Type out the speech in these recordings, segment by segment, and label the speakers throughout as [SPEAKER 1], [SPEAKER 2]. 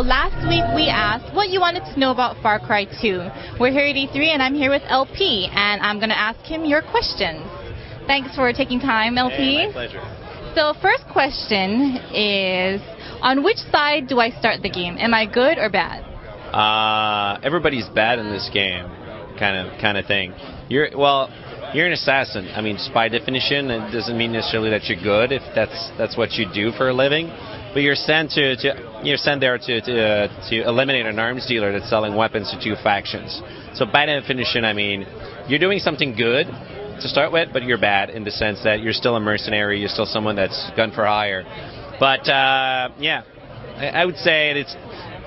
[SPEAKER 1] last week we asked what you wanted to know about Far Cry 2. We're here at E3 and I'm here with LP and I'm going to ask him your questions. Thanks for taking time, LP.
[SPEAKER 2] Hey, my pleasure.
[SPEAKER 1] So first question is, on which side do I start the game? Am I good or bad?
[SPEAKER 2] Everybody's bad in this game, kind of thing. You're an assassin. I mean, just by definition, it doesn't mean necessarily that you're good if that's what you do for a living. But you're sent there to eliminate an arms dealer that's selling weapons to two factions. So by definition, I mean, you're doing something good to start with, but you're bad in the sense that you're still a mercenary, you're still someone that's gun for hire. But yeah, I would say it's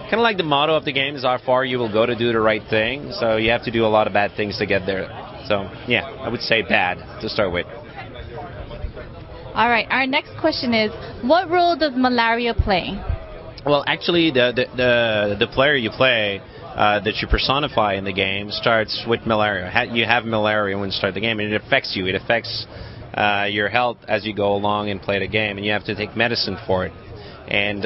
[SPEAKER 2] kind of like the motto of the game is how far you will go to do the right thing. So you have to do a lot of bad things to get there. So yeah, I would say bad to start with.
[SPEAKER 1] All right, our next question is, what role does malaria play?
[SPEAKER 2] Well, actually, the player you play that you personify in the game starts with malaria. You have malaria when you start the game, and it affects you. It affects your health as you go along and play the game, and you have to take medicine for it. And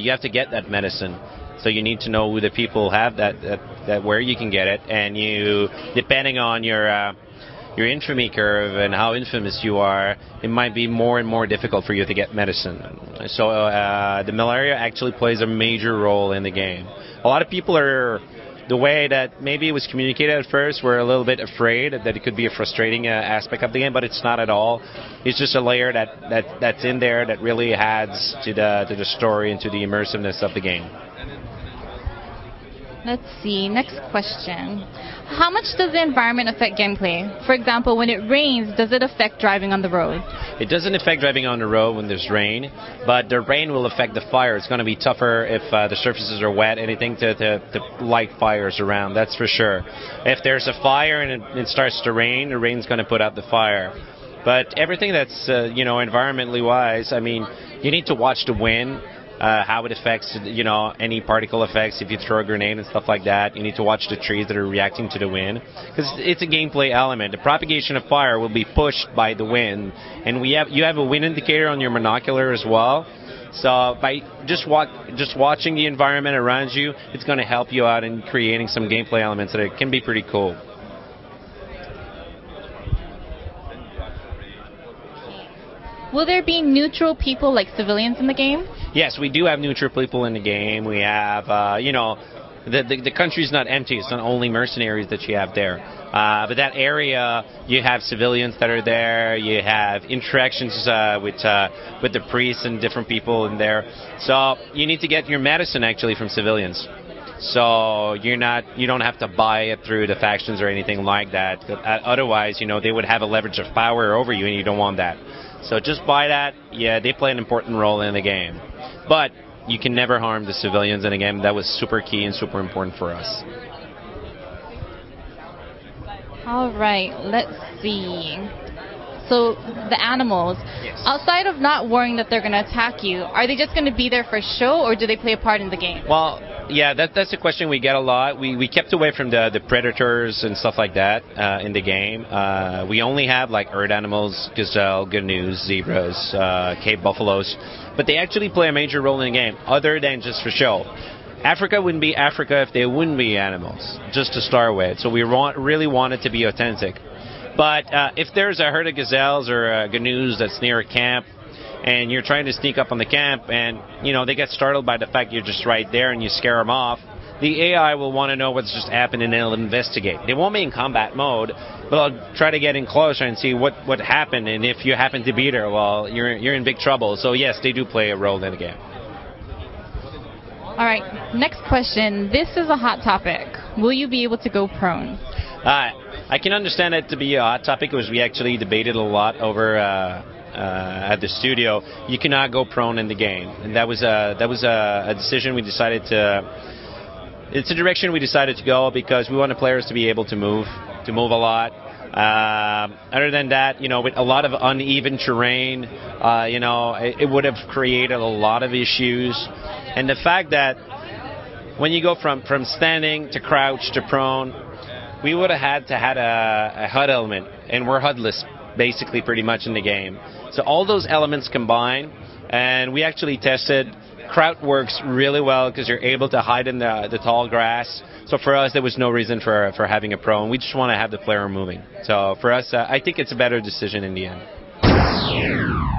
[SPEAKER 2] you have to get that medicine. So you need to know who the people have that where you can get it, and you, depending on your infamy curve and how infamous you are, it might be more and more difficult for you to get medicine. So the malaria actually plays a major role in the game. A lot of people are, the way that maybe it was communicated at first, were a little bit afraid that it could be a frustrating aspect of the game, but it's not at all. It's just a layer that's in there that really adds to the story and to the immersiveness of the game.
[SPEAKER 1] Let's see, next question. How much does the environment affect gameplay? For example, when it rains, does it affect driving on the road?
[SPEAKER 2] It doesn't affect driving on the road when there's rain, but the rain will affect the fire. It's going to be tougher if the surfaces are wet, anything to light fires around, that's for sure. If there's a fire and it starts to rain, the rain's going to put out the fire. But everything that's, environmentally wise, I mean, you need to watch the wind. How it affects, any particle effects if you throw a grenade and stuff like that. You need to watch the trees that are reacting to the wind, because it's a gameplay element. The propagation of fire will be pushed by the wind, and you have a wind indicator on your monocular as well. So by just watching the environment around you, it's going to help you out in creating some gameplay elements that can be pretty cool.
[SPEAKER 1] Will there be neutral people like civilians in the game?
[SPEAKER 2] Yes, we do have neutral people in the game. We have, the country's not empty. It's not only mercenaries that you have there. But that area, you have civilians that are there. You have interactions with the priests and different people in there. So you need to get your medicine actually from civilians. So you don't have to buy it through the factions or anything like that. Otherwise, they would have a leverage of power over you, and you don't want that. So just buy that. Yeah, they play an important role in the game. But you can never harm the civilians in the game. That was super key and super important for us.
[SPEAKER 1] All right, let's see. So the animals,
[SPEAKER 2] yes.
[SPEAKER 1] Outside of not worrying that they're going to attack you, are they just going to be there for show, or do they play a part in the game?
[SPEAKER 2] Well, yeah, that's a question we get a lot. We kept away from the predators and stuff like that in the game. We only have like herd animals, gazelle, gnus, zebras, Cape buffaloes, but they actually play a major role in the game, other than just for show. Africa wouldn't be Africa if they wouldn't be animals, just to start with. So we really want it to be authentic. But if there's a herd of gazelles or gnus that's near a camp, and you're trying to sneak up on the camp, and they get startled by the fact you're just right there, and you scare them off, the AI will want to know what's just happened, and they'll investigate. They won't be in combat mode, but I'll try to get in closer and see what happened, and if you happen to be there, well, you're in big trouble. So yes, they do play a role in the game.
[SPEAKER 1] All right, next question. This is a hot topic. Will you be able to go prone?
[SPEAKER 2] I can understand it to be a hot topic, because we actually debated a lot over at the studio. You cannot go prone in the game, and that was a decision we decided to. It's a direction we decided to go because we wanted players to be able to move a lot. Other than that, with a lot of uneven terrain, it would have created a lot of issues. And the fact that when you go from standing to crouch to prone, we would have had to had a HUD element, and we're HUDless basically pretty much in the game. So all those elements combine, and we actually tested Kraut works really well because you're able to hide in the tall grass. So for us, there was no reason for having a pro, and we just want to have the player moving. So for us, I think it's a better decision in the end.